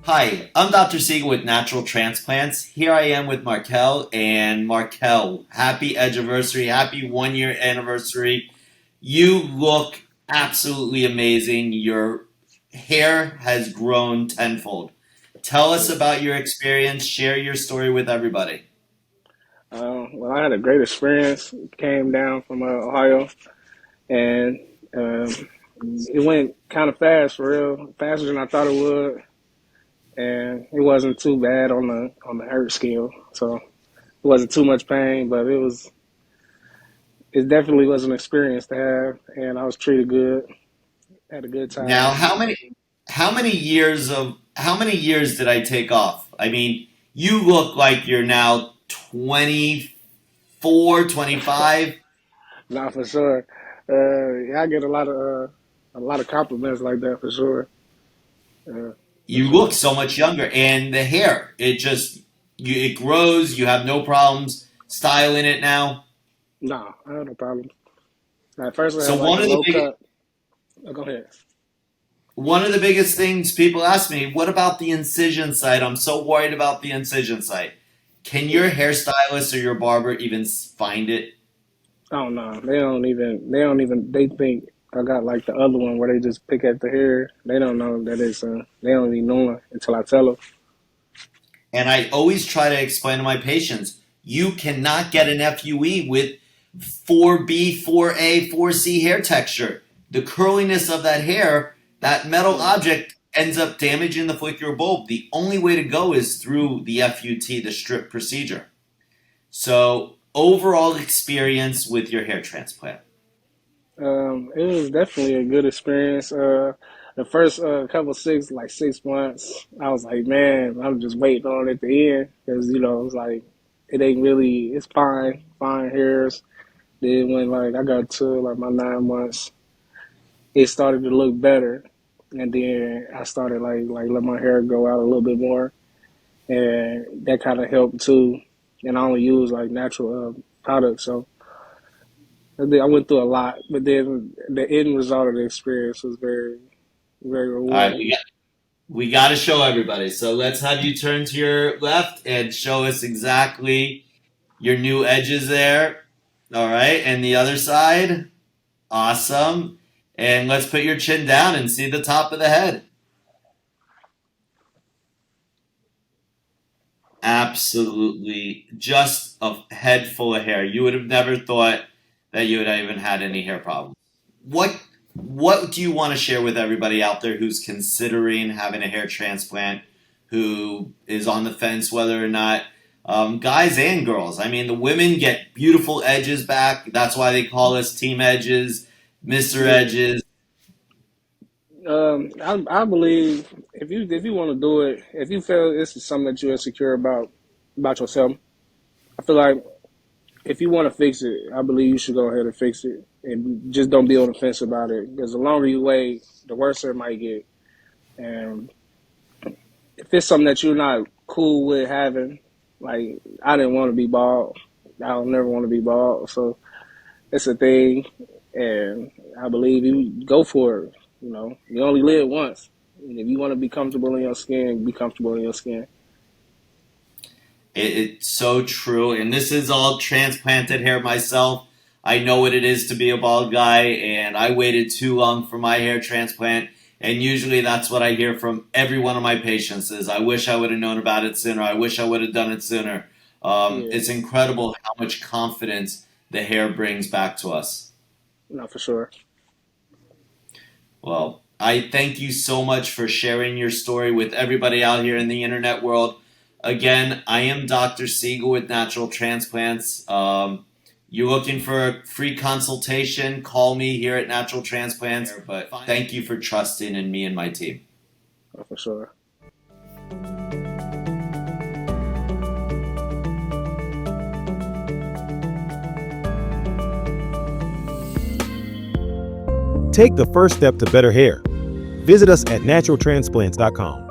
Hi, I'm Dr. Siegel with Natural Transplants. Here I am with Markell, and Markell, happy edgiversary, happy 1 year anniversary. You look absolutely amazing. Your hair has grown tenfold. Tell us about your experience. Share your story with everybody. Well, I had a great experience. Came down from Ohio, and um, it went kind of fast for real, faster than I thought it would, and it wasn't too bad on the hurt scale. So it wasn't too much pain, but it definitely was an experience to have, and I was treated good, had a good Now, time. how many years did I take off? I mean, you look like you're now 24, 25. Not for sure. Yeah, I get a lot of compliments like that for sure. For You look sure. so much younger, and the hair, it grows. You have no problems styling it now. No, I have no problem. At first, I So had like a low cut. Oh, go ahead. one of the biggest things people ask me, what about the incision site? I'm so worried about the incision site. Can your hairstylist or your barber even find it? Oh no, they think I got like the other one where they just pick at the hair. They don't know that they don't even know it until I tell them. And I always try to explain to my patients, you cannot get an FUE with 4B, 4A, 4C hair texture. The curliness of that hair, that metal Yeah. object ends up damaging the follicular bulb. The only way to go is through the FUT, the strip procedure. So, overall experience with your hair transplant. It was definitely a good experience. The first couple 6 months, I was like, man, I'm just waiting on it to end because it's like it ain't really, it's fine hairs. Then when like I got to like my 9 months, it started to look better, and then I started like let my hair grow out a little bit more, and that kind of helped too. And I only use like natural products, so I went through a lot. But then the end result of the experience was very All right, rewarding. we got to show everybody. So, let's have you turn to your left and show us exactly your new edges there. All right, and the other side. Awesome. And let's put your chin down and see the top of the head. Absolutely. Just a head full of hair. You would have never thought that you would have even had any hair problems. What what do you want to share with everybody out there who's considering having a hair transplant, who is on the fence whether or not, guys and girls? I mean, the women get beautiful edges back. That's why they call us Team Edges, Mr. Yeah. Edges. I believe if you want to do it, if you feel this is something that you're insecure about yourself, I feel like if you want to fix it, I believe you should go ahead and fix it, and just don't be on the fence about it. Because the longer you wait, the worse it might get. And if it's something that you're not cool with having, like I didn't want to be bald, I'll never want to be bald, so it's a thing. And I believe you go for it. You only live once. And if you want to be comfortable in your skin, be comfortable in your skin. It's so true. And this is all transplanted hair myself. I know what it is to be a bald guy, and I waited too long for my hair transplant. And usually that's what I hear from every one of my patients is, I wish I would have known about it sooner. I wish I would have done it sooner. Yeah, It's incredible how much confidence the hair brings back to us. no, for sure. Well, I thank you so much for sharing your story with everybody out here in the internet world. Again, I am Dr. Siegel with Natural Transplants. You're looking for a free consultation, call me here at Natural Transplants. But thank you for trusting in me and my team. No, for sure. Take the first step to better hair. Visit us at naturaltransplants.com.